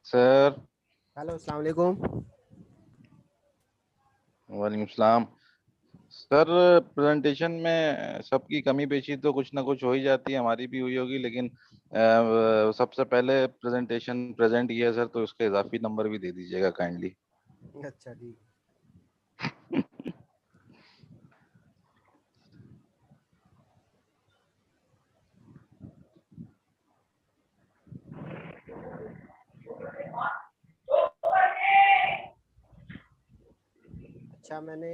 Sir. Hello, अस्सलाम वालेकुम। वालेकुम सलाम। सर, प्रेजेंटेशन में सबकी कमी पेशी तो कुछ ना कुछ हो ही जाती है, हमारी भी हुई होगी, लेकिन सबसे पहले प्रेजेंटेशन प्रेजेंट किया है सर, तो उसके इजाफी नंबर भी दे दीजिएगा काइंडली। अच्छा ठीक। अच्छा, मैंने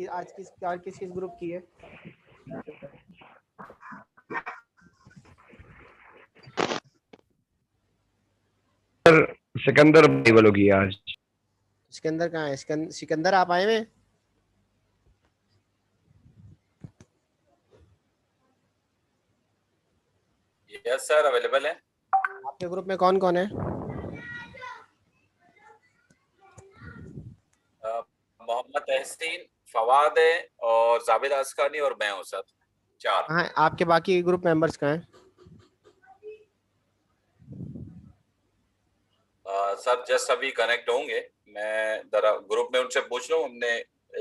आज किस किस ग्रुप की है? सर सिकंदर अवेलेबल होगी आज। सिकंदर कहाँ है? सिकंदर आप आए हुए? यस सर, अवेलेबल है। आपके ग्रुप में कौन कौन है? मोहम्मद तहसीन, फवाद है और जावेद आसकानी और मैं हूँ सर। 4। हाँ, आपके बाकी ग्रुप मेंबर्स कहाँ हैं? सर जस्ट अभी कनेक्ट होंगे। मैं जरा ग्रुप में उनसे पूछ रहा हूँ, हमने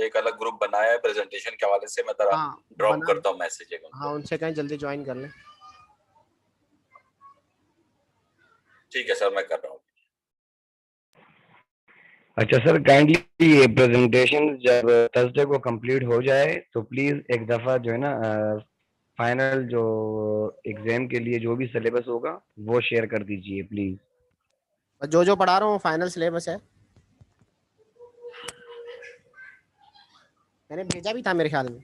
एक अलग ग्रुप बनाया है प्रेजेंटेशन के हवाले से। मैं जरा हाँ, ड्रॉप करता हूँ मैसेज एक हाँ, उनको। उनसे कहें जल्दी ज्वाइन कर लें। ठीक है सर, मैं कर रहा हूँ। अच्छा सर, काइंडली ये प्रेजेंटेशन जब थर्सडे को कंप्लीट हो जाए तो प्लीज एक दफा जो है ना फाइनल जो एग्जाम के लिए जो भी सिलेबस होगा वो शेयर कर दीजिए प्लीज। जो जो पढ़ा रहा हूँ फाइनल सिलेबस है, मैंने भेजा भी था मेरे ख्याल में।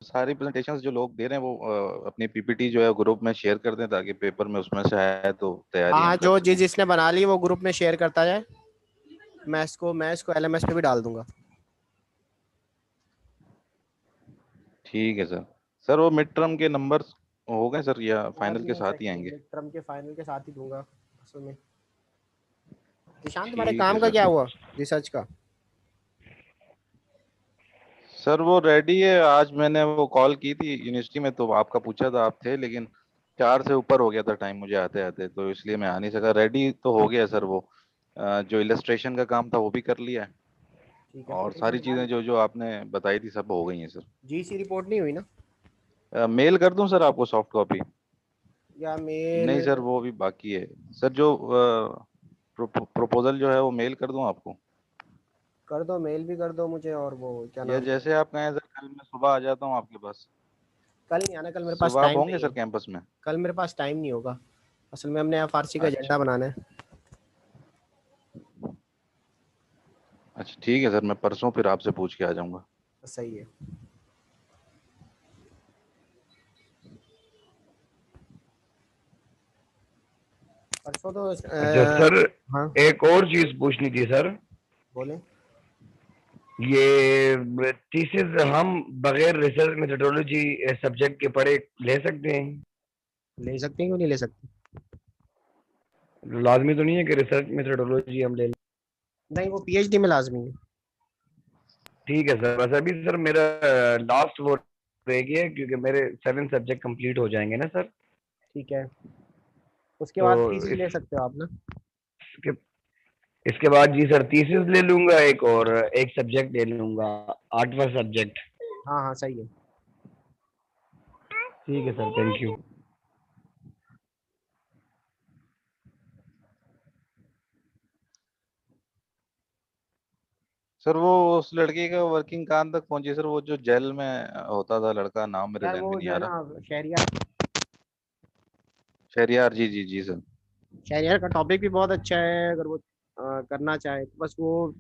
सारी प्रेजेंटेशंस जो लोग दे रहे हैं वो अपनी पीपीटी जो है ग्रुप में शेयर कर दें, ताकि पेपर में उसमें से आए तो तैयारी हाँ, हम कर जो सकें। जिसने बना ली वो ग्रुप में शेयर करता जाए। मैं इसको एलएमएस पे भी डाल दूंगा। ठीक है सर। सर, वो मिड टर्म के नंबर्स हो गए सर, या आज फाइनल के नहीं साथ ही चेक किए, आएंगे? मिड टर्म के फाइनल के साथ ही दूंगा असल में। निशान, तुम्हारे ठीक है काम का सर। क्या हुआ रिसर्च का? सर वो रेडी है, आज मैंने वो कॉल की थी यूनिवर्सिटी में, तो आपका पूछा था, आप थे, लेकिन 4 से ऊपर हो गया था टाइम मुझे आते आते, तो इसलिए मैं आ नहीं सका। रेडी तो हो गया सर वो। जो इलस्ट्रेशन का काम था वो भी कर लिया है, ठीक है, और फिर सारी चीज़ें जो जो आपने बताई थी सब हो गई हैं सर। जीसी रिपोर्ट नहीं हुई ना? मेल कर दूं सर आपको सॉफ्ट कॉपी? या मेल? नहीं सर, वो भी बाकी है। सर जो प्रपोजल जो है वो मेल कर दूं आपको? कर दो, मेल भी कर दो मुझे, और वो क्या या नाम है। जैसे आप कहें सर, कल मैं सुबह आ जाता हूँ आपके पास। कल नहीं आना, कल मेरे पास सुबह आप टाइम होंगे नहीं सर है। कैंपस में? कल मेरे पास टाइम नहीं होगा। असल में हमने यहाँ फारसी का अच्छा। एजेंडा बनाना है। अच्छा ठीक है सर, मैं परसों फिर आपसे पूछ के आ जाऊंगा। सही है। परसों तो अच्छा सर, हाँ, एक और चीज पूछनी थी सर। बोले। ये थीसिस हम बगैर रिसर्च मेथोडोलॉजी सब्जेक्ट के पढ़े ले सकते हैं? ले सकते हैं, क्यों नहीं ले सकते? लाजमी तो नहीं है कि रिसर्च मेथोडोलॉजी हम ले लें? नहीं, वो पीएचडी में लाजमी है। ठीक है सर, बस अभी सर मेरा लास्ट वो रह गया है, क्योंकि मेरे 7 सब्जेक्ट कंप्लीट हो जाएंगे ना सर। ठीक है, उसके तो बाद थीसिस ले इस सकते हो आप ना। इसके इसके बाद जी सर थीसिस ले लूंगा एक, और एक सब्जेक्ट ले लूंगा, 8वां सब्जेक्ट। हाँ हाँ, सही है। ठीक है सर, थैंक यू। सर वो उस लड़के का वर्किंग कहाँ तक पहुंची सर? वो जो जेल में होता था लड़का, नाम मेरे यार जहन में वो नहीं जो आ है रहा। ना, शहरियार। शहरियार, जी जी जी सर। शहरियार का टॉपिक भी बहुत अच्छा है, अगर वो करना चाहे तो। बस वो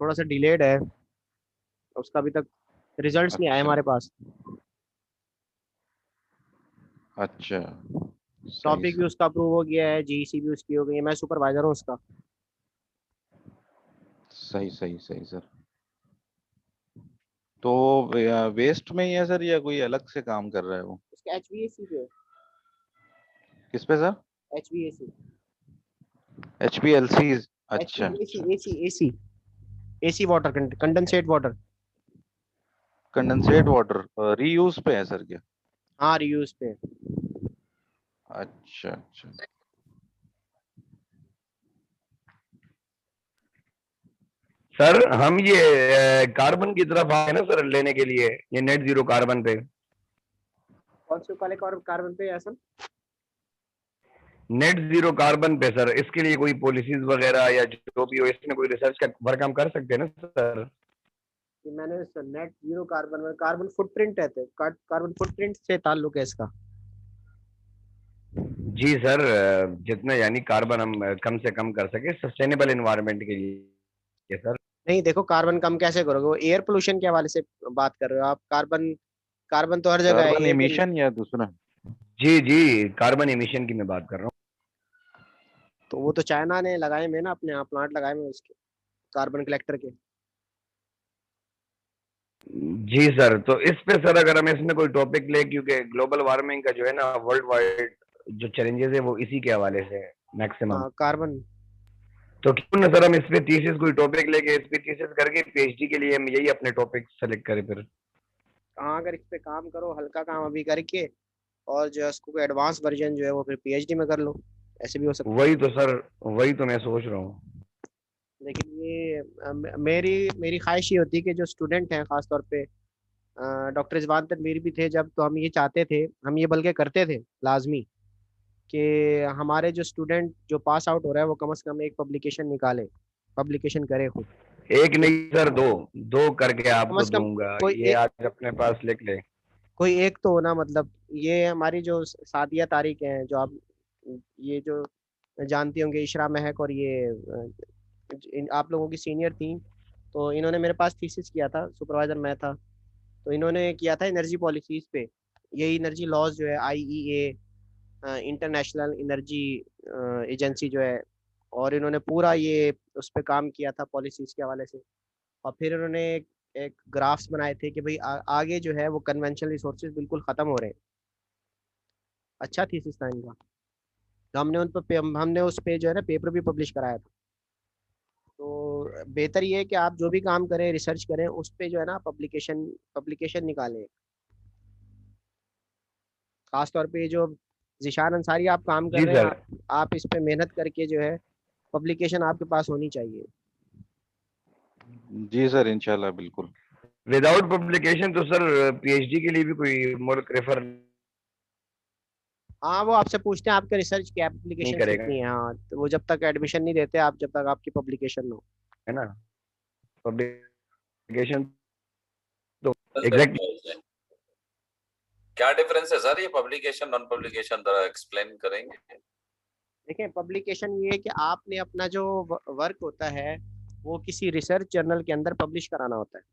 थोड़ा सा डिलेड है, उसका अभी तक रिजल्ट्स नहीं आए अच्छा। हमारे पास। अच्छा। सही टॉपिक भी सर। उसका अप्रूव हो गया है, जीईसी भी उसकी हो गई है, मैं सुपरवाइजर हूँ उसका। सही सही सही सर। तो वेस्ट में ही है सर, या कोई अलग से काम कर रहा है वो? उसका एचवीएसी पे। किस पे सर? एचवीएसी। HPLC? अच्छा एसी अच्छा। AC AC AC water, condensate water. Condensate water reuse पे है सर क्या? हाँ, रियूज पे। अच्छा अच्छा। सर हम ये कार्बन की तरफ आए ना सर लेने के लिए, ये नेट जीरो कार्बन पे। कौन से वाले कार्बन पे ऐसा? नेट जीरो कार्बन पे सर, इसके लिए कोई पॉलिसीज वगैरह या जो भी हो, इसमें कोई रिसर्च का वर्क हम कर सकते हैं ना सर? कि मैंने नेट जीरो कार्बन में कार्बन फुटप्रिंट रहते, कार्बन फुटप्रिंट से ताल्लुक है इसका। जी सर, जितना यानी कार्बन हम कम से कम कर सके सस्टेनेबल एनवायरनमेंट के लिए सर। नहीं, देखो कार्बन कम कैसे करोगे, वो एयर पोल्यूशन के हवाले से बात कर रहे हो आप। कार्बन, कार्बन तो हर जगह है, कार्बन ये कि इमिशन या दूसरा? जी जी, कार्बन एमिशन की मैं बात कर रहा हूँ। तो वो तो चाइना ने लगाए में ना, अपने यहाँ प्लांट लगाए में उसके, कार्बन कलेक्टर के। जी सर, तो इस पे सर अगर हम इसमें कोई टॉपिक ले, क्योंकि ग्लोबल वार्मिंग का जो है ना वर्ल्ड वाइड जो चैलेंजेस है वो इसी के हवाले से मैक्सिमम। हाँ, कार्बन। तो क्यों ना सर हम इस पे थीसिस कोई टॉपिक लेके इस पे थीसिस करके पीएचडी के लिए हम यही अपने टॉपिक सेलेक्ट करें फिर। हाँ, अगर इस पे काम करो, हल्का काम अभी करके, और जो है उसको एडवांस वर्जन जो है वो फिर पीएचडी में कर लो, ऐसे भी हो सकता है। वही तो सर, वही तो मैं सोच रहा हूँ। लेकिन ये मेरी मेरी ख्वाहिश ये होती है कि जो स्टूडेंट हैं खासतौर पे, डॉक्टर रिजवान तनवीर भी थे जब, तो हम ये चाहते थे, हम ये बल्कि करते थे लाजमी, कि हमारे जो स्टूडेंट जो पास आउट हो रहा है वो कम से कम एक पब्लिकेशन निकाले, पब्लिकेशन करे खुद। एक एक, नहीं सर, दो। दो करके कम आपको से कम दूंगा, कोई ये एक, आज अपने पास लिख ले। कोई एक तो होना, मतलब ये हमारी जो सादिया तारिक हैं, जो आप ये जो जानती होंगे, इशरा महक, और ये आप लोगों की सीनियर थी, तो इन्होंने मेरे पास थीसिस किया था, सुपरवाइजर मैं था। तो इन्होंने किया था एनर्जी पॉलिसीज पे, ये एनर्जी लॉज जो है, आईईए, इंटरनेशनल एनर्जी एजेंसी जो है, और इन्होंने पूरा ये उस पर काम किया था पॉलिसीज के हवाले से। और फिर इन्होंने एक ग्राफ्स बनाए थे कि भाई आगे जो है वो कन्वेंशनल रिसोर्सेज बिल्कुल ख़त्म हो रहे हैं। अच्छा थीसिस था इनका। तो हमने हमने उस पे जो है ना पेपर भी पब्लिश कराया था। तो बेहतर ये है कि आप जो भी काम करें, रिसर्च करें, उस पे जो है ना पब्लिकेशन पब्लिकेशन निकालें। खासतौर पे जो जिशान अंसारी आप काम कर जी रहे हैं, सर। आप इस पे मेहनत करके जो है पब्लिकेशन आपके पास होनी चाहिए। जी सर, इंशाल्लाह बिल्कुल। विदाउट पब्लिकेशन तो सर पीएचडी के लिए भी कोई मुल्क रेफर हाँ, वो आपसे पूछते हैं आपके रिसर्च की नहीं एप्लीकेशन करेगा, कितनी है। हाँ, तो वो जब तक एडमिशन नहीं देते आप, जब तक आपकी पब्लिकेशन हो। है ना? पब्लिकेशन तो एग्जैक्टली। क्या डिफरेंस है सर, ये पब्लिकेशन नॉन पब्लिकेशन जरा एक्सप्लेन करेंगे? देखिए, पब्लिकेशन ये है कि आपने अपना जो वर्क होता है वो किसी रिसर्च जर्नल के अंदर पब्लिश कराना होता है।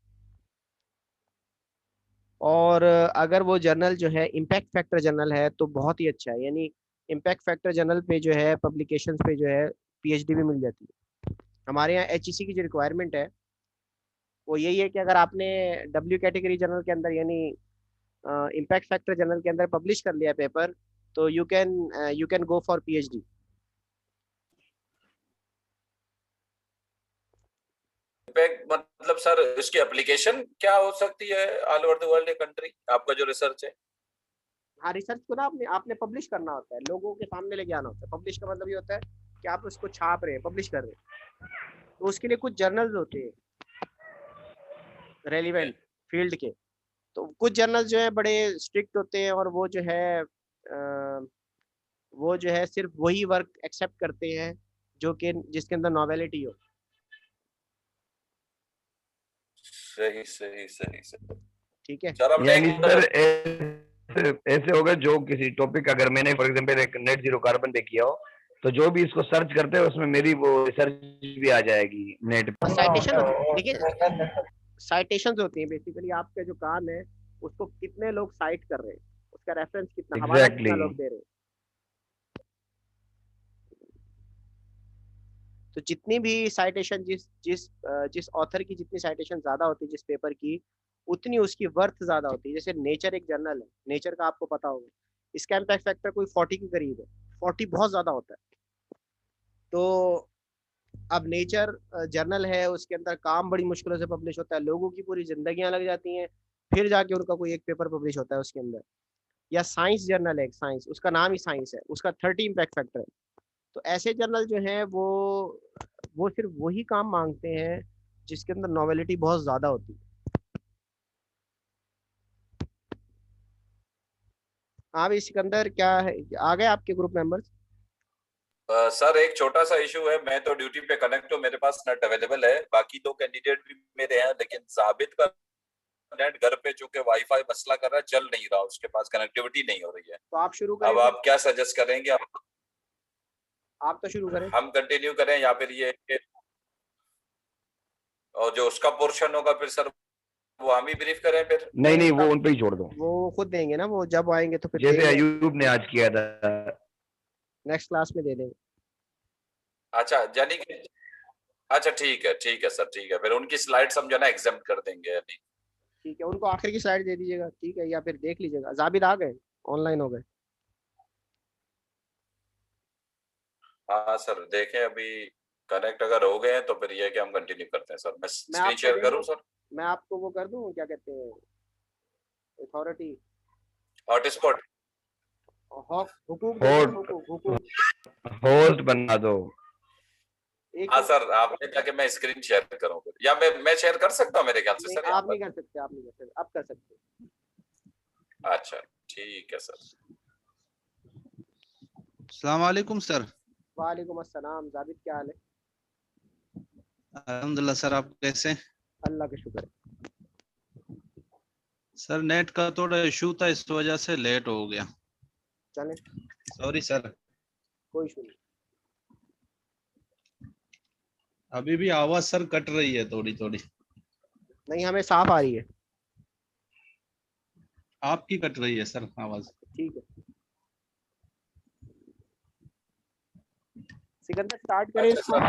और अगर वो जर्नल जो है इम्पैक्ट फैक्टर जर्नल है तो बहुत ही अच्छा है, यानी इम्पैक्ट फैक्टर जर्नल पे जो है पब्लिकेशन पे जो है पीएचडी भी मिल जाती है। हमारे यहाँ एचईसी की जो रिक्वायरमेंट है वो यही है कि अगर आपने डब्ल्यू कैटेगरी जर्नल के अंदर, यानी इम्पैक्ट फैक्टर जर्नल के अंदर पब्लिश कर लिया पेपर, तो you can go for PhD. Impact मतलब सर इसकी एप्लीकेशन क्या हो सकती है all over the world country, आपका जो रिसर्च है? हाँ, रिसर्च को ना आपने आपने पब्लिश करना होता है, लोगों के सामने लेके आना होता है। पब्लिश का मतलब ये होता है कि आप उसको छाप रहे हैं, पब्लिश कर रहे हैं। तो उसके लिए कुछ जर्नल्स होते हैं रेलिवेंट फील्ड के। तो कुछ जर्नल जो है बड़े स्ट्रिक्ट होते हैं, और वो जो है सिर्फ वही वर्क एक्सेप्ट करते हैं जो कि जिसके अंदर नॉवेलिटी हो। सही सही सही सही। ठीक है। सर हमने यानी एक सर दफा ऐसे ऐसे होगा, जो किसी टॉपिक अगर मैंने फॉर एग्जांपल एक नेट जीरो कार्बन पे किया हो, तो जो भी इसको सर्च करते हैं उसमें मेरी वो रिसर्च भी आ जाएगी नेट पे। साइटेशन होती है, देखिए साइटेशंस होती हैं बेसिकली, आपका जो काम है उसको कितने लोग साइट कर रहे हैं, उसका रेफरेंस कितना, हवाला कितना एग्जैक्टली। लोग दे रहे हैं। तो जितनी भी साइटेशन, जिस जिस जिस ऑथर की जितनी साइटेशन ज्यादा होती है जिस पेपर की, उतनी उसकी वर्थ ज्यादा होती है। जैसे नेचर एक जर्नल है, नेचर का आपको पता होगा, इसका इम्पैक्ट फैक्टर कोई 40 के करीब है, 40 बहुत ज्यादा होता है। तो अब नेचर जर्नल है, उसके अंदर काम बड़ी मुश्किलों से पब्लिश होता है, लोगों की पूरी जिंदगियां लग जाती हैं, फिर जाके उनका कोई एक पेपर पब्लिश होता है उसके अंदर। या साइंस जर्नल है एक, साइंस, उसका नाम ही साइंस है, उसका 30 इम्पैक्ट फैक्टर है। तो ऐसे जर्नल जो हैं वो सिर्फ वही काम मांगते हैं जिसके अंदर नॉवेलिटी बहुत ज्यादा होती है। हाँ भाई सिकंदर, क्या है, आ गए आपके ग्रुप मेंबर्स? सर एक छोटा सा इशू है, मैं तो ड्यूटी पे कनेक्ट हूँ, मेरे पास नेट अवेलेबल है, बाकी 2 कैंडिडेट भी मेरे हैं, लेकिन जाबित का नेट घर पे चूंकि वाईफाई मसला कर रहा है, चल नहीं रहा, उसके पास कनेक्टिविटी नहीं हो रही है। तो आप शुरू करें अब फिर। आप क्या सजेस्ट करेंगे? आप तो शुरू करें। हम कंटिन्यू करें या फिर ये और जो उसका पोर्शन होगा फिर सर वो हम ही ब्रीफ करें फिर? नहीं नहीं, वो तब उन पे ही छोड़ दो, वो खुद देंगे ना, वो जब आएंगे तो फिर जैसे देंगे, अयूब ने आज किया था। नेक्स्ट क्लास में दे देंगे। अच्छा, यानी कि अच्छा ठीक है सर, ठीक है, फिर उनकी स्लाइड हम जो ना एग्जाम कर देंगे यानी। ठीक है, उनको आखिर की स्लाइड दे दीजिएगा, ठीक है, या फिर देख लीजिएगा। जाबिद आ गए, ऑनलाइन हो गए? हाँ सर, देखें अभी कनेक्ट अगर हो गए हैं तो फिर ये है कि हम कंटिन्यू करते हैं सर। मैं मैं स्क्रीन आपको शेयर दे करूं दूं, सर? मैं आपको वो कर दूं, क्या कहते हैं, अथॉरिटी, हॉटस्पॉट? हुकूक दे दूं, होस्ट, हुकूक हुकूक। होस्ट बना दो। एक हाँ मिनट। सर, आपने कहा कि मैं स्क्रीन शेयर करूं फिर, या मैं शेयर कर सकता हूँ मेरे ख्याल से नहीं, सर यहाँ आप नहीं पर। कर सकते, आप नहीं कर सकते, आप कर सकते हैं। अच्छा ठीक है सर। अस्सलाम वालेकुम सर। वालेकुम अस्सलाम, जाबिद क्या हाल है? अल्हम्दुलिल्लाह सर, आप कैसे? अल्लाह का शुक्र है। सर नेट का थोड़ा इशू था, इस वजह से लेट हो गया, चले, सॉरी सर। कोई इशू नहीं। अभी भी आवाज सर कट रही है थोड़ी थोड़ी, नहीं, हमें साफ आ रही है। आपकी कट रही है सर आवाज। ठीक है, सिकंदर स्टार्ट करें अच्छा इसको। सर,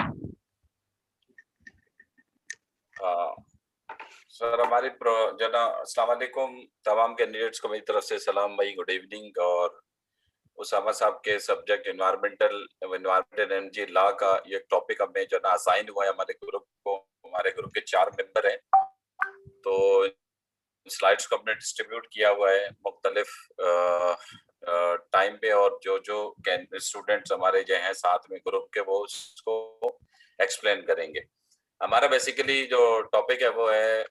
हाँ सर, हमारी जना अस्सलाम वालेकुम, तमाम कैंडिडेट्स को मेरी तरफ से सलाम भाई, गुड इवनिंग। और उसामा साहब के सब्जेक्ट एनवायरमेंटल एनर्जी लॉ का ये टॉपिक हमें जो ना असाइन हुआ है हमारे ग्रुप को। हमारे ग्रुप के 4 मेंबर हैं, तो स्लाइड्स को हमने डिस्ट्रीब्यूट किया हुआ है मुख्तलिफ टाइम पे, और जो जो स्टूडेंट्स हमारे जो हैं साथ में ग्रुप के, वो उसको एक्सप्लेन करेंगे। हमारा बेसिकली जो टॉपिक है वो है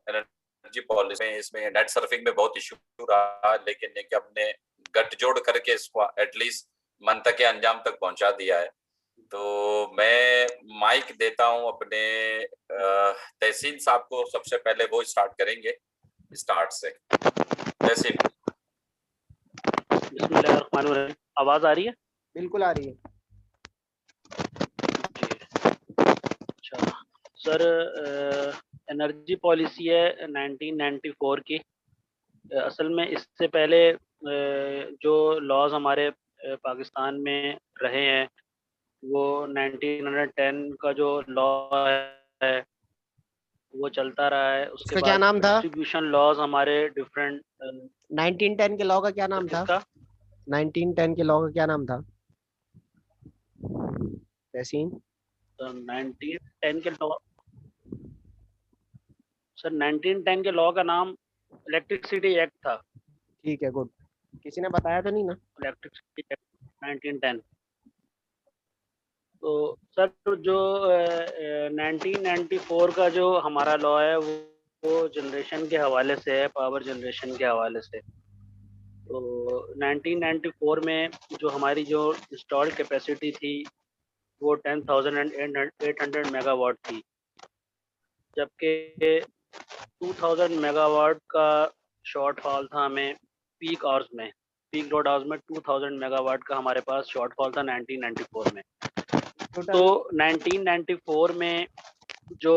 एनर्जी पॉलिसी में। इसमें नेट सर्फिंग में बहुत इशू रहा, लेकिन ये कि हमने गठजोड़ करके इसको एटलीस्ट मंतके अंजाम तक पहुंचा दिया है। तो मैं माइक देता हूं अपने तहसीन साहब को, सबसे पहले वो स्टार्ट करेंगे, स्टार्ट से। तहसीन। बिस्मिल्लाहिर्रहमानिर्रहीम। आवाज आ रही है? बिल्कुल आ रही है। अच्छा सर, एनर्जी पॉलिसी है 1994 की। असल में इससे पहले जो लॉज हमारे पाकिस्तान में रहे हैं वो 1910 का जो लॉ है वो चलता रहा है। उसके उसका क्या बाद नाम था? डिस्ट्रीब्यूशन लॉज हमारे डिफरेंट। 1910 के लॉ का क्या नाम था? किसका? 1910 के लॉ का क्या नाम था तहसीन? तो 1910 के लॉ, सर 1910 के लॉ का नाम इलेक्ट्रिसिटी एक्ट था। ठीक है, गुड। किसी ने बताया तो नहीं ना? Electricity act 1910। तो सर जो 1994 का जो हमारा लॉ है वो जनरेशन के हवाले से है, पावर जनरेशन के हवाले से। तो 1994 में जो हमारी जो इंस्टॉल्ड कैपेसिटी थी वो 10,800 मेगावाट थी, जबकि 2000 मेगावाट का शॉर्टफॉल था हमें पीक आवर्स में। पीक लोड आवर्स में 2000 मेगावाट का हमारे पास शॉर्टफॉल था 1994 में। तो 1994 में जो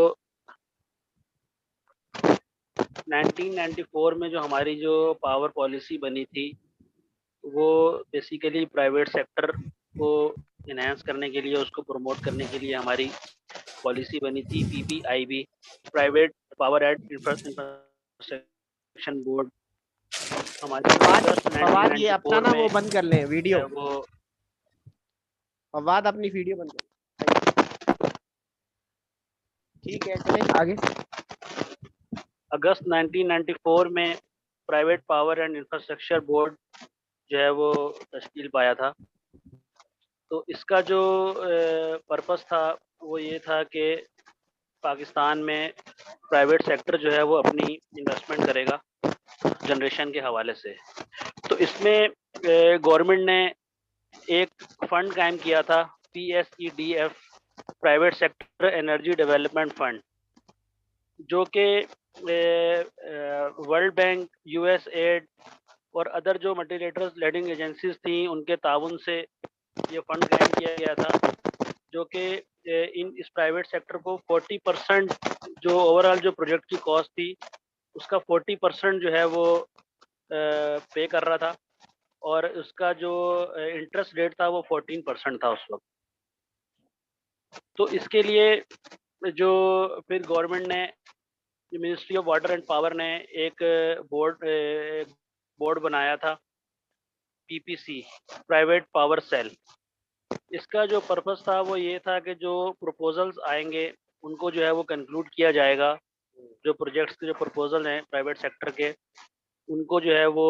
1994 में जो हमारी जो पावर पॉलिसी बनी थी वो बेसिकली प्राइवेट सेक्टर को इन्हांस करने के लिए, उसको प्रमोट करने के लिए हमारी पॉलिसी बनी थी, PPIB, private power and infrastructure board. हमारे फवाद, ये अपना ना वो बंद कर लें वीडियो। वो फवाद अपनी वीडियो बंद करो। ठीक है, चलें आगे। अगस्त 1994 में private power and infrastructure board जो है वो तश्कील पाया था। तो इसका जो पर्पस था वो ये था कि पाकिस्तान में प्राइवेट सेक्टर जो है वो अपनी इन्वेस्टमेंट करेगा जनरेशन के हवाले से। तो इसमें गवर्नमेंट ने एक फंड कायम किया था, PSEDF, private sector energy development fund, जो कि वर्ल्ड बैंक, USAID और अदर जो मल्टीलेटरल लेंडिंग एजेंसीज थी उनके ताउन से ये फंड कायम किया गया था, जो कि इस प्राइवेट सेक्टर को 40% जो ओवरऑल जो प्रोजेक्ट की कॉस्ट थी उसका 40% जो है वो पे कर रहा था, और उसका जो इंटरेस्ट रेट था वो 14% था उस वक्त। तो इसके लिए जो फिर गवर्नमेंट ने, ministry of water and power ने एक बोर्ड बनाया था, PPC, प्राइवेट पावर सेल। इसका जो पर्पस था वो ये था कि जो प्रपोजल्स आएंगे उनको जो है वो कंक्लूड किया जाएगा, जो प्रोजेक्ट्स के जो प्रपोजल हैं प्राइवेट सेक्टर के उनको जो है वो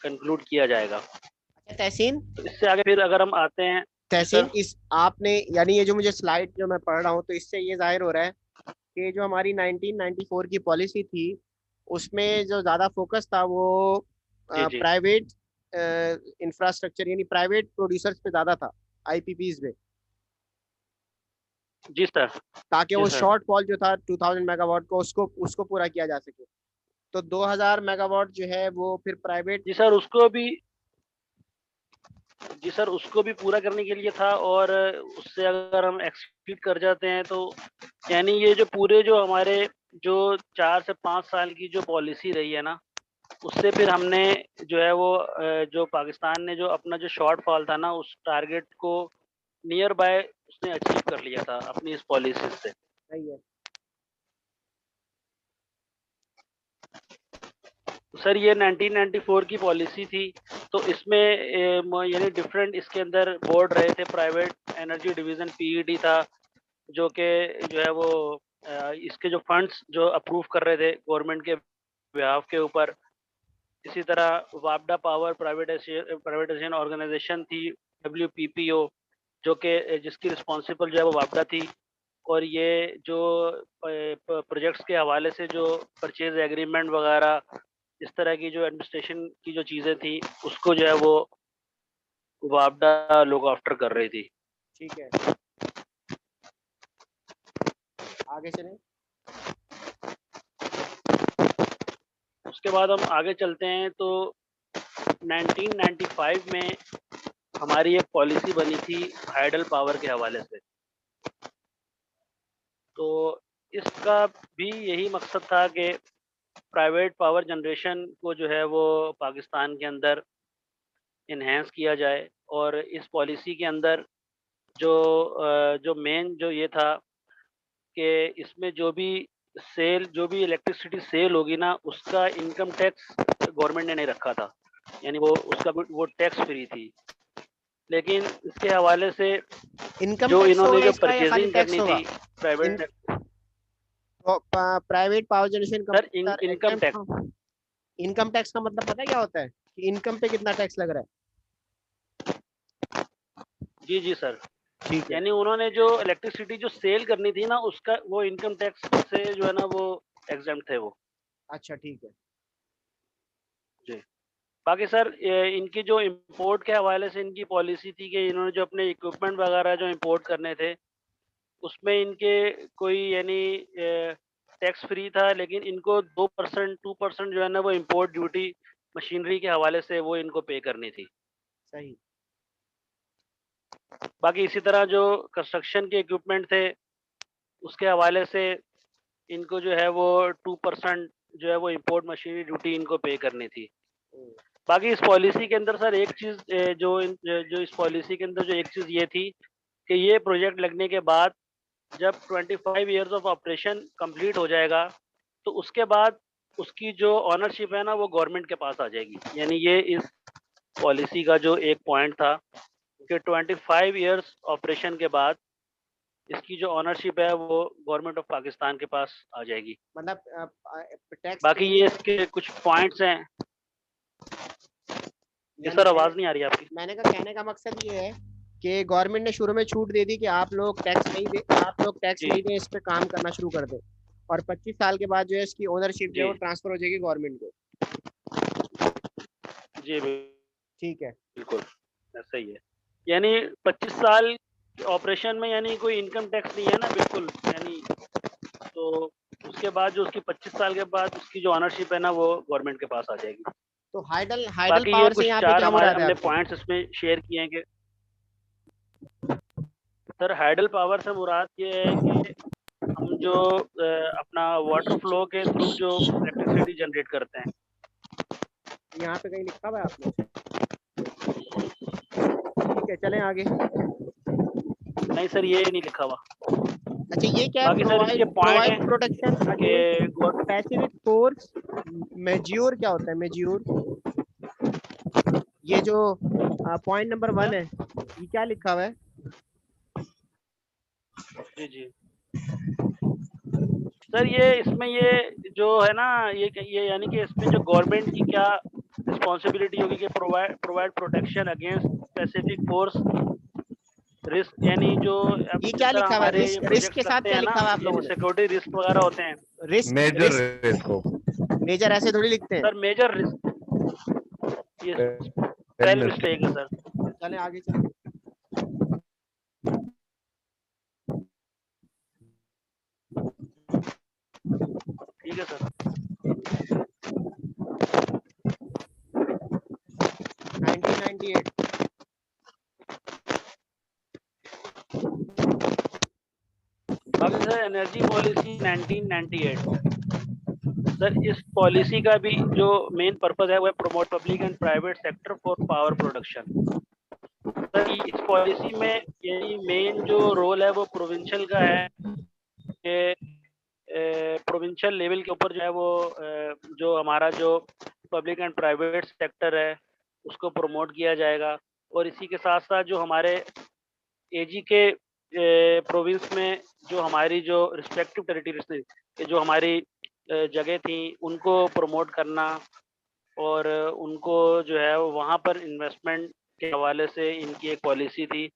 कंक्लूड किया जाएगा। अच्छा तहसीन, तो इससे आगे फिर अगर हम आते हैं तहसीन इस आपने यानी ये जो मुझे स्लाइड जो मैं पढ़ रहा हूँ तो इससे ये जाहिर हो रहा है कि जो हमारी 1994 की पॉलिसी थी उसमें जो ज़्यादा फोकस था वो जी जी प्राइवेट इंफ्रास्ट्रक्चर यानी प्राइवेट प्रोड्यूसर्स पे ज़्यादा था, IPPs पे, जी सर, ताकि जी वो सर। शॉर्टफॉल जो था 2000 मेगावाट को उसको पूरा किया जा सके। तो 2000 मेगावाट जो है वो फिर प्राइवेट। जी सर, उसको भी पूरा करने के लिए था, और उससे अगर हम एक्सीड कर जाते हैं तो यानी ये जो पूरे जो हमारे जो 4 से 5 साल की जो पॉलिसी रही है ना, उससे फिर हमने जो है वो जो पाकिस्तान ने जो अपना जो शॉर्टफॉल था ना उस टारगेट को नियर बाय उसने अचीव कर लिया था अपनी इस पॉलिसी से। सही है। सर ये 1994 की पॉलिसी थी, तो इसमें यानी डिफरेंट इसके अंदर बोर्ड रहे थे। प्राइवेट एनर्जी डिवीजन PED था, जो कि जो है वो इसके जो फंड्स जो अप्रूव कर रहे थे गवर्नमेंट के बिहाफ के ऊपर। इसी तरह वापडा पावर प्राइवेटाइजेशन ऑर्गेनाइजेशन थी, WPPO, जो कि जिसकी रिस्पॉन्सिबल जो है वो वापडा थी। और ये जो प्रोजेक्ट्स के हवाले से जो परचेज एग्रीमेंट वगैरह इस तरह की जो एडमिनिस्ट्रेशन की जो चीज़ें थी उसको जो है वो वापडा लुक आफ्टर कर रही थी। ठीक है, आगे चलें। उसके बाद हम आगे चलते हैं तो 1995 में हमारी एक पॉलिसी बनी थी हाइडल पावर के हवाले से। तो इसका भी यही मकसद था कि प्राइवेट पावर जनरेशन को जो है वो पाकिस्तान के अंदर इन्हेंस किया जाए। और इस पॉलिसी के अंदर जो मेन जो ये था कि इसमें जो भी इलेक्ट्रिसिटी सेल होगी ना उसका इनकम टैक्स गवर्नमेंट ने नहीं रखा था, यानी वो टैक्स फ्री थी। लेकिन इसके हवाले से इनकम जो टैक्स इन्होंने होगा जो इसका या खाली परचेजिंग टैक्स करनी होगा? थी private private power generation sir company income tax. Income tax का मतलब पता है क्या होता है कि इनकम पे कितना टैक्स लग रहा है? जी जी सर, ठीक है, यानी उन्होंने जो इलेक्ट्रिसिटी जो सेल करनी थी ना उसका वो इनकम टैक्स से जो है ना वो एग्जम्प्ट थे वो। अच्छा ठीक है। जी, बाकी सर इनकी जो इंपोर्ट के हवाले से इनकी पॉलिसी थी कि इन्होंने जो अपने इक्विपमेंट वगैरह जो इंपोर्ट करने थे उसमें इनके कोई यानी टैक्स फ्री था, लेकिन इनको 2% जो है ना वो इंपोर्ट ड्यूटी मशीनरी के हवाले से वो इनको पे करनी थी। सही। बाकी इसी तरह जो कंस्ट्रक्शन के इक्विपमेंट थे उसके हवाले से इनको जो है वो 2% जो है वो इंपोर्ट मशीनरी ड्यूटी इनको पे करनी थी। बाकी इस पॉलिसी के अंदर सर एक चीज जो इस पॉलिसी के अंदर जो एक चीज ये थी कि ये प्रोजेक्ट लगने के बाद जब 25 इयर्स ऑफ ऑपरेशन कंप्लीट हो जाएगा तो उसके बाद उसकी जो ऑनरशिप है ना वो गवर्नमेंट के पास आ जाएगी। यानी ये इस पॉलिसी का जो एक पॉइंट था कि 25 इयर्स ऑपरेशन के बाद इसकी जो ऑनरशिप है वो गवर्नमेंट ऑफ पाकिस्तान के पास आ जाएगी। मतलब टैक्स बाकी ये इसके कुछ पॉइंट्स हैं। ये सर आवाज नहीं आ रही आपकी। मैंने कहा कहने का मकसद ये है कि गवर्नमेंट ने शुरू में छूट दे दी कि आप लोग टैक्स नहीं जी दें, इस पे काम करना शुरू कर दें, और 25 साल के बाद जो है इसकी ओनरशिप जो है वो जी ट्रांसफर हो जाएगी गवर्नमेंट को। जी ठीक है। बिल्कुल ऐसा ही है। यानी 25 साल ऑपरेशन में यानी कोई इनकम टैक्स नहीं है ना, बिल्कुल। यानी तो उसके बाद जो उसकी 25 साल के बाद उसकी जो ऑनरशिप है ना वो गवर्नमेंट के पास आ जाएगी। तो हाइडल बाकी ये पावर से कुछ यहाँ पे 4 क्या हमारे मुराद है हमने आपकी? पॉइंट्स इसमें शेयर किए हैं कि सर हाइडल पावर से मुराद ये है कि हम जो अपना वाटर फ्लो के थ्रू जो इलेक्ट्रिसिटी जनरेट करते हैं। यहाँ पे कहीं लिखा हुआ है आपने? ठीक है, चलें आगे। नहीं सर ये नहीं लिखा हुआ। अच्छा, ये क्या है? बाकी सर इसके पॉइंट प्रोवाइड हैं प्रोटेक्शन कि अगेंस्ट पैसिफिक फोर्स मेज्योर। क्या होता है मेज्योर? ये जो पॉइंट नंबर 1 है, ये क्या लिखा हुआ है? जी जी सर ये इसमें ये जो है ना ये यानी कि इसमें जो गवर्नमेंट की क्या रिस्पॉन्सिबिलिटी होगी कि provide protection against specific force risk, यानी जो अब ये जिस क्या तरह लिखा हुआ है? हमारे ये रिस्क के प्रोजेक्ट्स साथ लगते क्या हैं ना, लिखा हुआ है आप यानी लोगों ने? सिक्योरिटी रिस्क वगैरह होते हैं। रिस्क मेजर रिस्क रिस्क को मेजर ऐसे थोड़ी लिखते हैं। सर मेजर रिस्क, ये स्पेल मिस्टेक है सर। चलें आगे चलें। ठीक है सर। 1998। बाकी सर एनर्जी पॉलिसी 1998 सर इस पॉलिसी का भी जो मेन पर्पज है वो है promote public and private sector for power production. Sir इस पॉलिसी में यही मेन जो रोल है वो प्रोविंशियल का है कि प्रोविंशियल लेवल के ऊपर जो है वो जो हमारा जो पब्लिक एंड प्राइवेट सेक्टर है उसको प्रमोट किया जाएगा। और इसी के साथ साथ जो हमारे एजी के प्रोविंस में जो हमारी जो रिस्पेक्टिव टेरिटरीज थी, जो हमारी जगह थी, उनको प्रमोट करना और उनको जो है वहाँ पर इन्वेस्टमेंट के हवाले से इनकी एक पॉलिसी थी।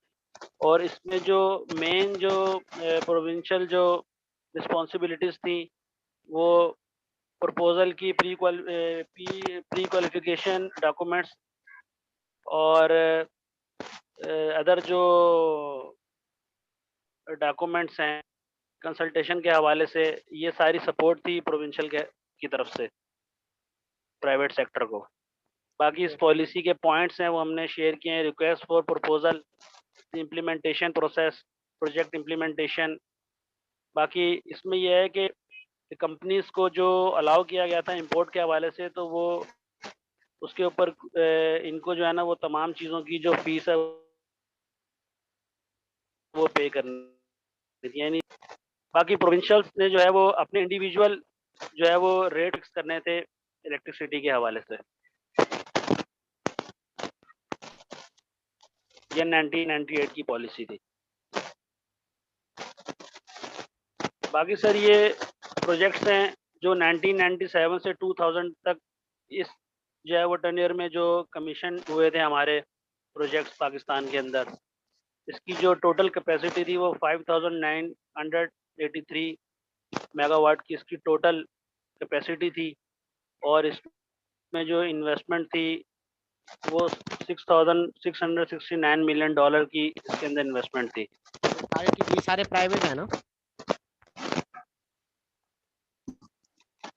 और इसमें जो मेन जो प्रोविंशियल जो रिस्पॉन्सिबिलिटीज थी वो प्रपोजल की प्री क्वालिफिकेशन डॉक्यूमेंट्स और अदर जो डॉक्यूमेंट्स हैं कंसल्टेशन के हवाले से, ये सारी सपोर्ट थी प्रोविंशियल की तरफ से प्राइवेट सेक्टर को। बाकी इस पॉलिसी के पॉइंट्स हैं वो हमने शेयर किए हैं। Request for proposal, implementation process, project implementation. बाकी इसमें यह है कि कंपनीज को जो अलाउ किया गया था इंपोर्ट के हवाले से, तो वो उसके ऊपर इनको जो है ना वो तमाम चीज़ों की जो फीस है वो पे करनी थी। यानी बाकी प्रोविंशियल्स ने जो है वो अपने इंडिविजुअल जो है वो रेट फिक्स करने थे इलेक्ट्रिसिटी के हवाले से। ये 1998 की पॉलिसी थी। बाकी सर ये प्रोजेक्ट्स हैं जो 1997 से 2000 तक इस जो है वो टेन्योर में जो कमीशन हुए थे हमारे प्रोजेक्ट्स पाकिस्तान के अंदर। इसकी जो टोटल कैपेसिटी थी वो 5983 मेगावाट की इसकी टोटल कैपेसिटी थी। और इसमें जो इन्वेस्टमेंट थी वो $6,669 मिलियन की इसके अंदर इन्वेस्टमेंट थी। ये सारे प्राइवेट है ना?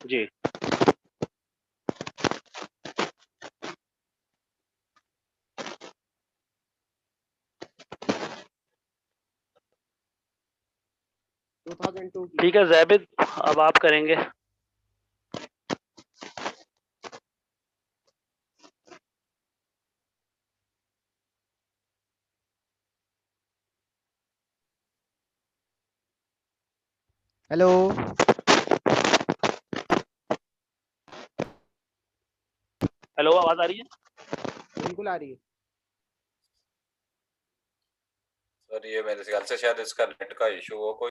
जी 2002 की। ठीक है जैबिद, अब आप करेंगे। हेलो, हेलो आवाज आ रही है? बिल्कुल आ रही है। सर ये मेरे ख्याल से शायद इसका नेट का इशू हो कोई।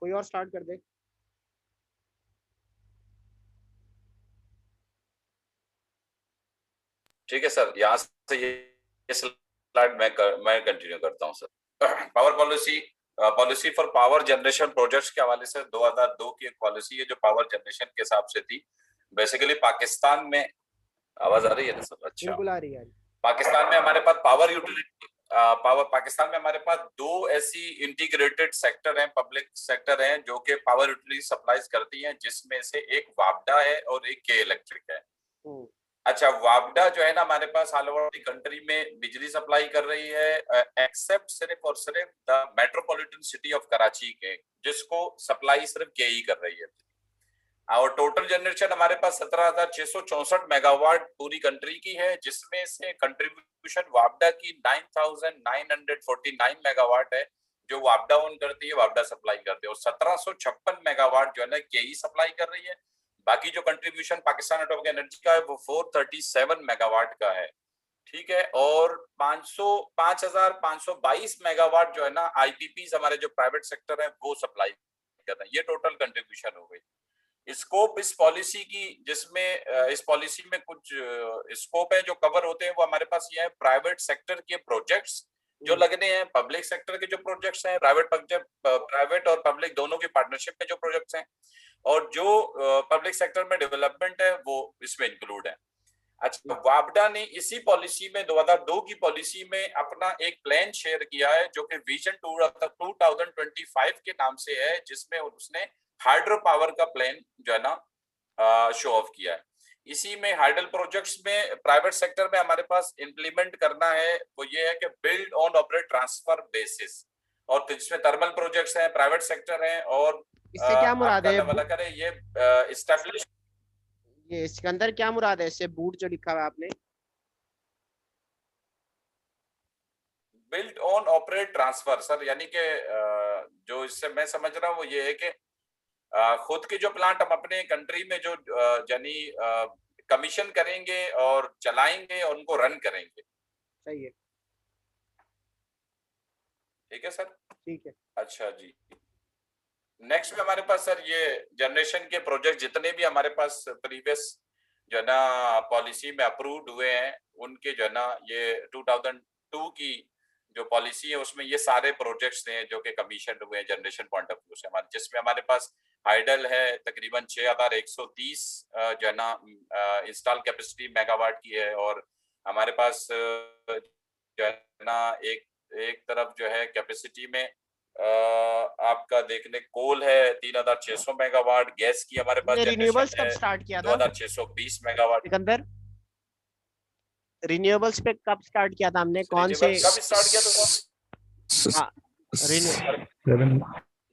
कोई और स्टार्ट कर दे। ठीक है सर, यहाँ से ये स्लाइड मैं कंटिन्यू करता हूँ sir. Power policy for power generation projects के हवाले से 2002 की एक पॉलिसी है जो पावर जनरेशन के हिसाब से थी। बेसिकली पाकिस्तान में, आवाज आ रही है ना सर? अच्छा, बिल्कुल आ रही है। पाकिस्तान में हमारे पास पाकिस्तान में हमारे पास दो ऐसी इंटीग्रेटेड सेक्टर हैं, पब्लिक सेक्टर हैं, जो कि पावर यूटिलिटी सप्लाईज करती हैं, जिसमें से एक वापडा है और एक के इलेक्ट्रिक है। अच्छा, वापडा जो है ना हमारे पास ऑल ओवर द कंट्री में बिजली सप्लाई कर रही है, एक्सेप्ट सिर्फ और सिर्फ the metropolitan city of Karachi के, जिसको सप्लाई सिर्फ के ही कर रही है। और टोटल जनरेशन हमारे पास 17,664 मेगावाट पूरी कंट्री की है, जिसमें से कंट्रीब्यूशन वापडा की 9,949 मेगावाट है, जो वापडा ओन करती है, वापडा सप्लाई करती है, और 1756 मेगावाट जो है ना केई सप्लाई कर रही है। बाकी जो कंट्रीब्यूशन पाकिस्तान एटॉमिक एनर्जी का है वो 437 मेगावाट का है, ठीक है। और 5,522 मेगावाट जो है ना आईपीपी हमारे जो प्राइवेट सेक्टर है वो सप्लाई कर रहे हैं। ये टोटल कंट्रीब्यूशन हो गई। स्कोप इस पॉलिसी की, जिसमें इस पॉलिसी में कुछ स्कोप है जो कवर होते हैं, वो हमारे पास ये है प्राइवेट सेक्टर के प्रोजेक्ट्स जो लगने हैं, पब्लिक सेक्टर के जो प्रोजेक्ट्स हैं, प्राइवेट और पब्लिक दोनों की पार्टनरशिप में जो प्रोजेक्ट्स हैं, और जो पब्लिक सेक्टर में डेवलपमेंट है वो इसमें इंक्लूड है। अच्छा, वापडा ने इसी पॉलिसी में 2002 की पॉलिसी में अपना एक प्लान शेयर किया है जो कि विजन 2025 के नाम से है, जिसमें उसने हाइड्रो पावर का प्लान जो है ना शो ऑफ किया है। इसी में हाइडल प्रोजेक्ट्स में प्राइवेट सेक्टर में हमारे पास इंप्लीमेंट करना है वो ये है कि build on operate transfer basis, और जिसमें थर्मल प्रोजेक्ट्स हैं, प्राइवेट सेक्टर हैं, और इससे क्या मुराद है? ये एस्टैब्लिश, ये इसके अंदर क्या मुराद है इससे? बूट जो लिखा हुआ है आपने, build on operate transfer sir, यानी कि जो इससे मैं समझ रहा हूँ वो ये है कि खुद के जो प्लांट हम अपने कंट्री में जो यानी कमीशन करेंगे और चलाएंगे और उनको रन करेंगे। सही है, ठीक है सर। ठीक है। अच्छा जी, नेक्स्ट में हमारे पास सर ये जनरेशन के प्रोजेक्ट जितने भी हमारे पास प्रीवियस जो है ना पॉलिसी में अप्रूव्ड हुए हैं, उनके जो है ना ये 2002 की जो पॉलिसी है उसमें ये सारे प्रोजेक्ट्स हैं जो कि कमीशन हुए हैं जनरेशन पॉइंट ऑफ व्यू से हमारे, जिसमें हमारे पास हाइडल है तकरीबन 6,130 जो है ना इंस्टॉल कैपेसिटी मेगावाट की है, और हमारे पास जो है ना एक तरफ जो है कैपेसिटी में आपका देखने कोल है 3,600 मेगावाट, गैस की हमारे पास रिन्यूएबल्स जनरेशन कब है स्टार्ट किया था? 2,620 मेगावाट। सिकंदर, रिन्यूएबल्स पे कब स्टार्ट किया था हमने? कौन से कब स्टार्ट किया था सर? हाँ,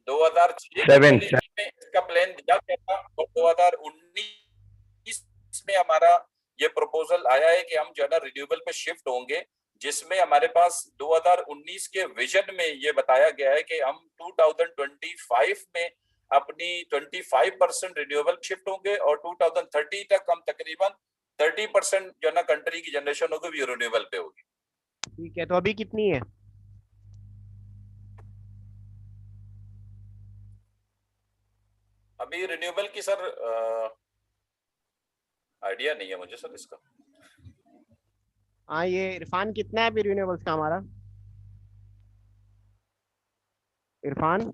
2006 में इसका प्लान दिया गया था, और 2019 में हमारा ये प्रपोजल आया है कि हम जो है ना रिन्यूएबल पे शिफ्ट होंगे, जिसमें हमारे पास 2019 के विजन में ये बताया गया है कि हम 2025 में अपनी 25% रिन्यूएबल शिफ्ट होंगे, और 2030 तक हम तकरीबन 30% जो ना कंट्री की जनरेशन होगी वो रिन्यूएबल पे होगी। ठीक है, तो अभी कितनी है? अभी रिन्यूएबल की सर आइडिया नहीं है मुझे सर इसका। हाँ, ये इरफान कितना है अभी रिन्यूएबल्स का हमारा? इरफान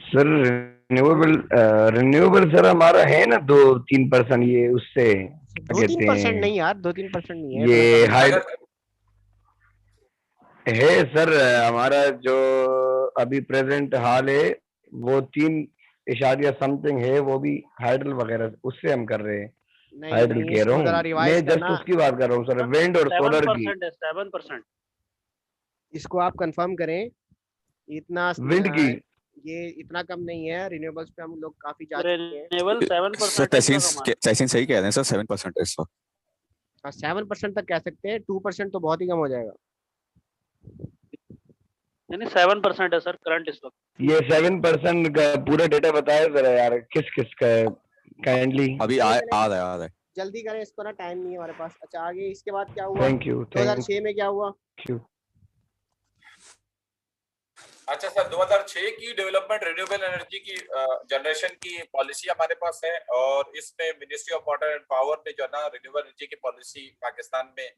सर रिन्यूएबल सर हमारा है ना 2-3%, ये उससे 2-3% नहीं यार, 2-3% नहीं है ये हाई अगर है सर। हमारा जो अभी प्रेजेंट हाल है वो 3 समथिंग है, वो भी हाइडल वगैरह उससे हम कर रहे हैं। नहीं हाइडल नहीं, कह इसको रहा हूँ जरा मैं, रिवाइज जस्ट करना। उसकी बात कर रहा हूँ सर, विंड और सोलर की। 7% इसको आप कंफर्म करें, इतना विंड की ये इतना कम नहीं है। रिन्यूएबल्स पे हम लोग काफी जा चुके हैं। रिन्यूएबल 7% तहसीन सही कह रहे हैं सर, 7% है इस वक्त। 7% तक कह सकते हैं, 2% तो बहुत ही कम हो जाएगा। यानी 7% है सर करंट इस वक्त। ये 7% का पूरा डेटा बताया जरा यार, किस किस का है काइंडली। अभी आ रहा है। जल्दी करें इसको ना, टाइम नहीं है हमारे पास। अच्छा, आगे इसके बाद क्या हुआ? थैंक यू 2006 में क्या हुआ? अच्छा सर, 2006 की डेवलपमेंट रिन्यूएबल एनर्जी की जनरेशन की पॉलिसी हमारे पास है, और इसमें ministry of water and power ने जो है ना रिन्यूएबल एनर्जी की पॉलिसी पाकिस्तान में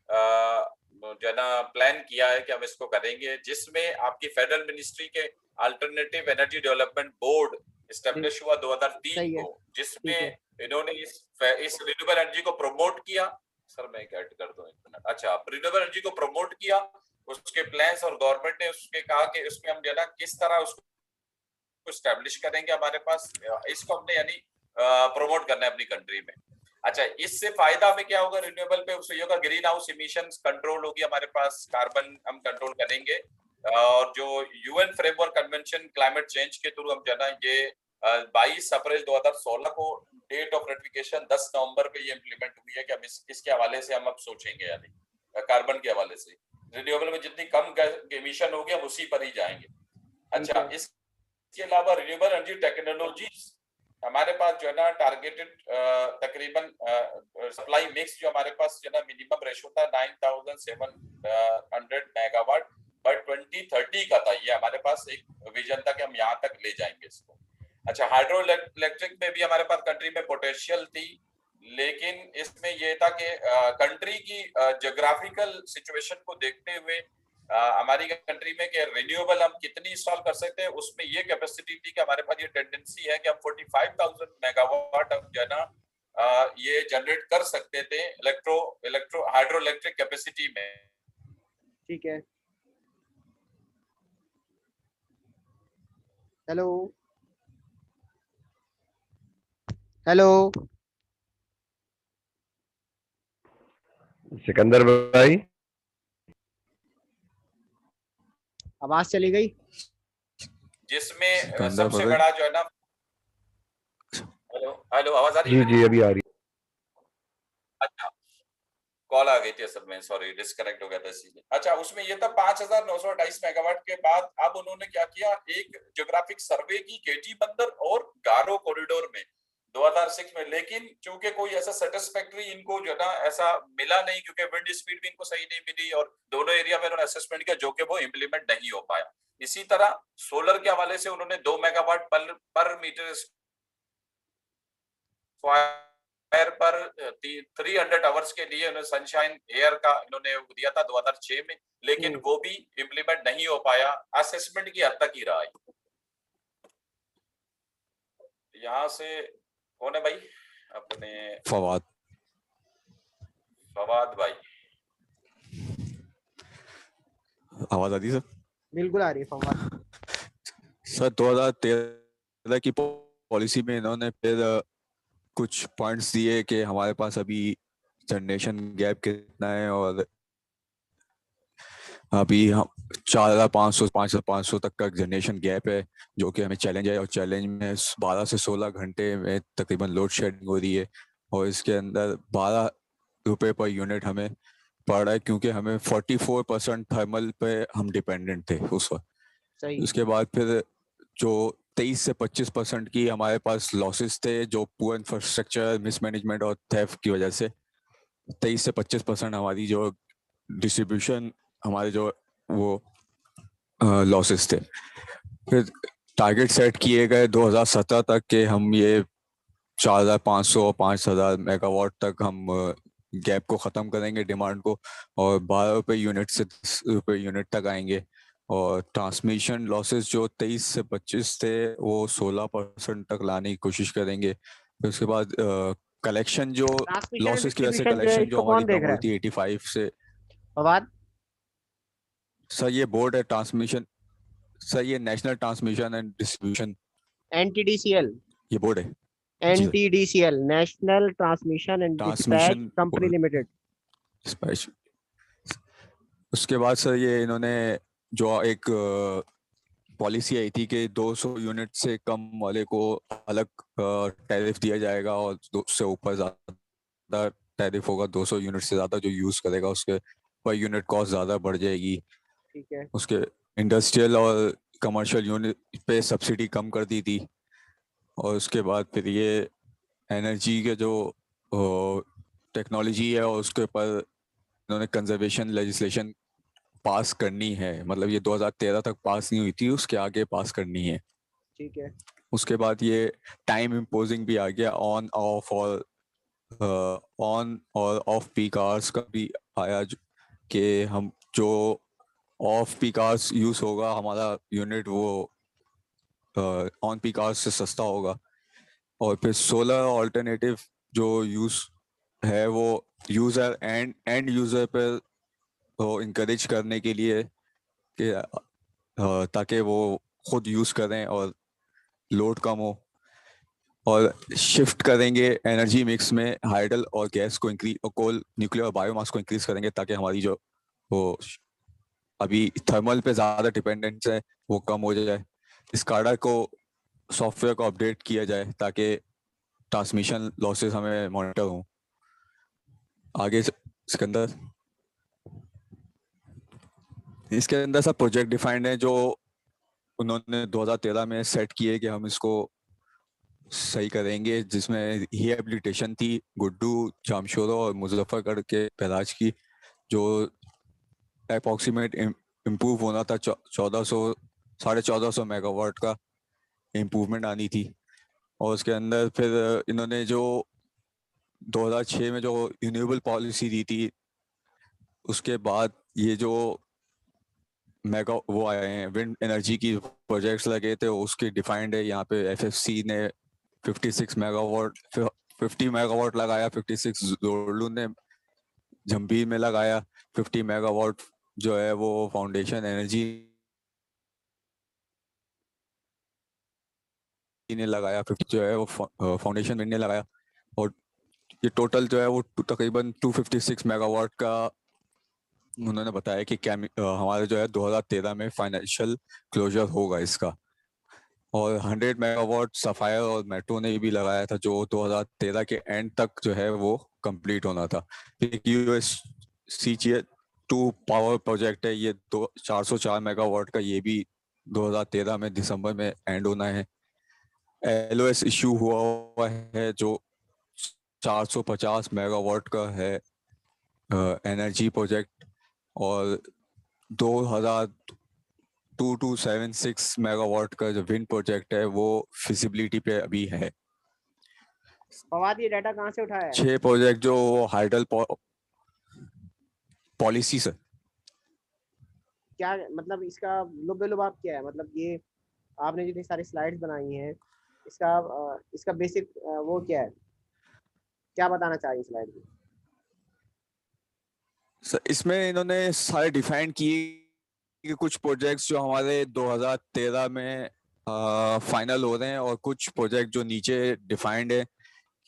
जो है ना प्लान किया है कि हम इसको करेंगे, जिसमें आपकी फेडरल मिनिस्ट्री के alternative energy development board establish हुआ 2003 सही है, को, ठीक जिसमें है। इन्होंने इस रिन्यूएबल एनर्जी को प्रमोट किया। सर मैं एक ऐड कर दूं, एक मिनट। अच्छा, रिन्यूएबल एनर्जी को प्रमोट किया, उसके प्लान्स, और गवर्नमेंट ने उसके कहा कि उसमें हम जो ना किस तरह उसको स्टैब्लिश करेंगे हमारे पास, इसको हमने यानी प्रमोट करना है अपनी कंट्री में। अच्छा, इससे फायदा हमें क्या होगा? रिन्यूएबल पे उससे होगा ग्रीन हाउस इमिशंस कंट्रोल होगी हमारे पास, कार्बन हम कंट्रोल करेंगे, और जो UN framework convention climate change के थ्रू हम जो ना ये 22 अप्रैल 2016 को डेट ऑफ रेटिफिकेशन 10 नवंबर पे ये इंप्लीमेंट हुई है कि हम इसके हवाले से हम अब सोचेंगे, यानी कार्बन के हवाले से रिन्यूएबल में जितनी कम एमिशन होगी हम उसी पर ही जाएंगे। अच्छा, इसके अलावा रिन्यूएबल एनर्जी टेक्नोलॉजीज हमारे पास जो है ना टारगेटेड तकरीबन सप्लाई मिक्स जो हमारे पास जो है ना मिनिमम रेशो था 9700 मेगावाट बाय 2030 का था। ये हमारे पास एक विजन था कि हम यहाँ तक ले जाएंगे इसको। अच्छा, हाइड्रो इलेक्ट्रिक में भी हमारे पास कंट्री में पोटेंशियल थी, लेकिन इसमें ये था कि कंट्री की ज्योग्राफिकल सिचुएशन को देखते हुए हमारी कंट्री में कि रिन्यूएबल हम कितनी इंस्टॉल कर सकते हैं, उसमें ये कैपेसिटी थी कि हमारे पास ये टेंडेंसी है कि हम 45,000 मेगावाट हम जो है ना ये जनरेट कर सकते थे इलेक्ट्रो हाइड्रो इलेक्ट्रिक कैपेसिटी में। ठीक है। हेलो हेलो सिकंदर भाई, आवाज चली गई। जिसमें सिकंदर सबसे भाई। बड़ा जो है ना, हेलो हेलो, आवाज आ रही जी है? जी अभी आ रही। अच्छा, कॉल आ गई थी असल में, सॉरी, डिस्कनेक्ट हो गया था इसीलिए। अच्छा, उसमें ये था 5,928 मेगावाट के बाद अब उन्होंने क्या किया, एक ज्योग्राफिक सर्वे की केटी बंदर और गारो कॉरिडोर में 2006 में, लेकिन चूंकि कोई ऐसा सेटिस्फैक्टरी इनको जो ना ऐसा मिला नहीं, क्योंकि विंड स्पीड भी इनको सही नहीं मिली, और दोनों एरिया में उन्होंने असेसमेंट किया जो कि वो इम्प्लीमेंट नहीं हो पाया। इसी तरह सोलर के हवाले से उन्होंने 2 मेगावाट पर मीटर स्क्वायर पर 300 आवर्स के लिए उन्होंने सनशाइन एयर का इन्होंने दिया था 2006 में, लेकिन वो भी इम्प्लीमेंट नहीं हो पाया, असेसमेंट की हद तक ही रहा है। यहाँ से कौन है भाई? अपने फवाद। फवाद भाई, आवाज आती है सर? बिल्कुल आ रही है फवाद। सर 2013 की पॉलिसी में इन्होंने फिर कुछ पॉइंट्स दिए कि हमारे पास अभी जनरेशन गैप कितना है, और अभी हम 4,500 तक का जनरेशन गैप है, जो कि हमें चैलेंज है, और चैलेंज में 12 से 16 घंटे में तकरीबन लोड शेडिंग हो रही है, और इसके अंदर 12 रुपए पर यूनिट हमें पड़ रहा है, क्योंकि हमें 44% थर्मल पे हम डिपेंडेंट थे उस वक्त। सही। उसके बाद फिर जो 23 से 25% की हमारे पास लॉसेस थे, जो पुअर इंफ्रास्ट्रक्चर, मिसमैनेजमेंट और थेफ्ट की वजह से 23 से 25% हमारी जो डिस्ट्रीब्यूशन, हमारे जो वो लॉसेस थे। फिर टारगेट सेट किए गए 2017 तक के हम ये 4,500 और 5,000 मेगावाट तक हम गैप को ख़त्म करेंगे, डिमांड को, और 12 रुपये यूनिट से 10 रुपये यूनिट तक आएंगे। और ट्रांसमिशन लॉसेस जो 23 से 25 थे वो 16% तक लाने की कोशिश करेंगे। फिर उसके बाद कलेक्शन जो ट्रांसमिशन एंड लॉसेस की वजह से डिस्ट्रीब्यूशन जो है कलेक्शन जो इसको हमारी कौन देख कम रहा हुई थी 85 से। फवाद? सर ये बोर्ड है ट्रांसमिशन, सर ये national transmission and distribution, NTDCL ये बोर्ड है जी sir. NTDCL national transmission and dispatch transmission company limited. Special. उसके बाद सर ये इन्होंने जो एक पॉलिसी आई थी कि 200 यूनिट से कम वाले को अलग टैरिफ दिया जाएगा, और उससे ऊपर ज्यादा टैरिफ होगा। 200 यूनिट से ज्यादा जो यूज करेगा उसके पर यूनिट कॉस्ट ज्यादा बढ़ जाएगी। ठीक है। उसके इंडस्ट्रियल और कमर्शियल यूनिट पे सब्सिडी कम कर दी थी। और उसके बाद फिर ये एनर्जी के जो टेक्नोलॉजी है और उसके ऊपर इन्होंने कंजर्वेशन लेजिस्लेशन पास करनी है, मतलब ये 2013 तक पास नहीं हुई थी, उसके आगे पास करनी है। ठीक है। उसके बाद ये टाइम इम्पोजिंग भी आ गया, on off off peak hours का भी आया, कि हम जो ऑफ पीक आवर्स यूज होगा हमारा यूनिट वो ऑन पीक आवर्स से सस्ता होगा। और फिर सोलर ऑल्टरनेटिव जो यूज है वो यूजर एंड यूजर पर तो इंकरेज करने के लिए कि ताकि वो खुद यूज करें और लोड कम हो। और शिफ्ट करेंगे एनर्जी मिक्स में हाइडल और गैस को इंक्रीज और कोल न्यूक्लियर और बायोमास को इंक्रीज करेंगे, ताकि हमारी जो वो अभी थर्मल पे ज़्यादा डिपेंडेंस है वो कम हो जाए। स्काडा को सॉफ्टवेयर को अपडेट किया जाए ताकि ट्रांसमिशन लॉसेस हमें मॉनिटर हों। आगे सिकंदर, इसके अंदर सब प्रोजेक्ट डिफाइंड है जो उन्होंने 2013 में सेट किए कि हम इसको सही करेंगे, जिसमें रिहेबिलिटेशन थी गुड्डू, जामशोरो और मुजफ्फरगढ़ के बैराज की, जो अप्रॉक्सीमेट इम्प्रूव होना था 1400 मेगावाट का इम्प्रूवमेंट आनी थी। और उसके अंदर फिर इन्होंने जो 2006 में जो रिन्यूएबल पॉलिसी दी थी, उसके बाद ये जो मेगा वो आए हैं विंड एनर्जी की प्रोजेक्ट्स लगे थे, उसकी डिफाइंड है यहाँ पे। एफएफसी ने 50 मेगावाट लगाया, 56 जोड़लू ने जंबीर में लगाया, 50 मेगावाट जो है वो फाउंडेशन एनर्जी ने लगाया, 50 जो है वो फाउंडेशन विंड ने लगाया। और ये टोटल जो है वो तकरीबन 256 मेगावाट का उन्होंने बताया कि क्या हमारे जो है 2013 में फाइनेंशियल क्लोजर होगा इसका। और 100 मेगावाट सफायर और मेट्रो ने भी लगाया था, जो 2013 के एंड तक जो है वो कंप्लीट होना था। एक USC2 पावर प्रोजेक्ट है, ये 404 मेगावाट का, ये भी 2013 में दिसंबर में एंड होना है। LOS इशू हुआ है जो 450 मेगावाट का है एनर्जी प्रोजेक्ट, और 2276 मेगावाट का जो विंड प्रोजेक्ट है वो फिजिबिलिटी पे अभी है। फवाद, ये डाटा कहाँ से उठाया है? 6 प्रोजेक्ट जो हाइडल पॉलिसी से। क्या मतलब इसका लुब-ए-लुबाब क्या है? मतलब ये आपने जितनी सारी स्लाइड्स बनाई हैं, इसका बेसिक वो क्या है? क्या बताना चाहिए स्लाइड में? इसमें इन्होंने सारे डिफाइन किए कि कुछ प्रोजेक्ट्स जो हमारे 2013 में फाइनल हो रहे हैं, और कुछ प्रोजेक्ट जो नीचे डिफाइंड है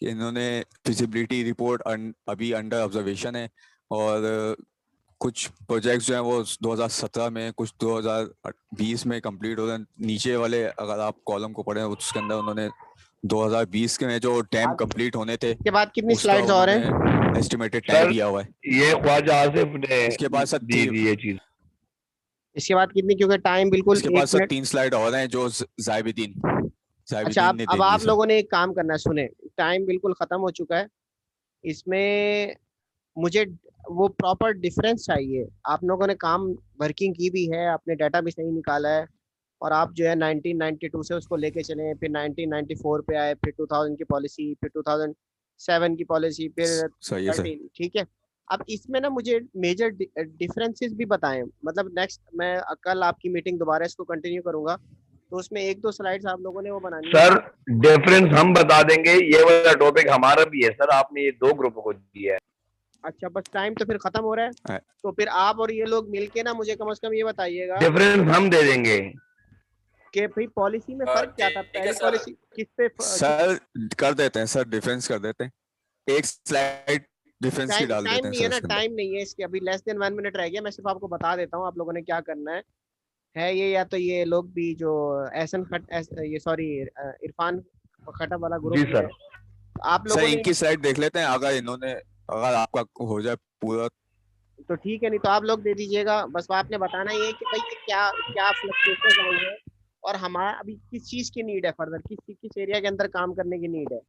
कि इन्होंने फिजिबिलिटी रिपोर्ट अभी अंडर ऑब्जर्वेशन है। और कुछ प्रोजेक्ट्स जो हैं वो 2017 में, कुछ 2020 में कंप्लीट हो रहे हैं। नीचे वाले अगर आप कॉलम को पढ़ें उसके अंदर उन्होंने 2020 के में जो डैम कंप्लीट होने थे इसके बाद कितनी उसका स्लाइड्स और हैं? उन्होंने एस्टिमेटेड टाइम दिया हुआ है। ये ख्वाजा आसिफ ने इसके बाद सर दी थी ये चीज। इसके बाद कितनी, क्योंकि टाइम बिल्कुल इसके 1 बाद सर मिनट। 3 स्लाइड और हैं जो अच्छा, जाहिदीन ने अब दे दी आप सर। लोगों ने एक काम करना है, सुने, टाइम बिल्कुल खत्म हो चुका है। इसमें मुझे वो प्रॉपर डिफरेंस चाहिए। आप लोगों ने काम वर्किंग की भी है, आपने डाटा भी सही निकाला है, और आप जो है 1992 से उसको लेके चले, फिर 1994 पे आए, फिर 2000 की पॉलिसी, फिर 2007 की पॉलिसी, फिर सही है सर। 13। ठीक है। अब इसमें ना मुझे मेजर डिफरेंसेस भी बताएं। मतलब नेक्स्ट मैं कल आपकी मीटिंग दोबारा इसको कंटिन्यू करूंगा, तो उसमें 1-2 स्लाइड्स आप लोगों ने वो बनानी है। सर डिफरेंस हम बता देंगे, ये वाला टॉपिक हमारा भी है सर, आपने ये 2 ग्रुपों को दिया है। अच्छा, बस टाइम तो फिर खत्म हो रहा है, हाँ। तो फिर आप और ये लोग मिलके ना मुझे कम से कम ये बताइएगा डिफरेंस हम दे देंगे कि भाई पॉलिसी में फर्क क्या था। ठीक है पहली सर। पॉलिसी किस पे सर कर देते हैं सर, डिफरेंस कर देते हैं, एक स्लाइड डिफरेंस की टाइम डाल टाइम देते हैं नहीं है सर ना, इसके अंदर। टाइम नहीं है इसके, अभी लेस देन 1 मिनट रह गया। मैं सिर्फ आपको बता देता हूँ आप लोगों ने क्या करना है ये, या तो ये लोग भी जो ये सॉरी इरफान खटक वाला जी ग्रुप सर। है, आप सर लोगों ने, इनकी स्लाइड देख लेते हैं, अगर आपका हो जाए पूरा। तो ठीक है, नहीं तो आप लोग दे दीजिएगा। बस आपने बताना ये कि भाई ये क्या क्या फ्लक्चुएशन आई है, और हमारा अभी किस चीज की नीड है, फर्दर किस एरिया के अंदर काम करने की नीड है।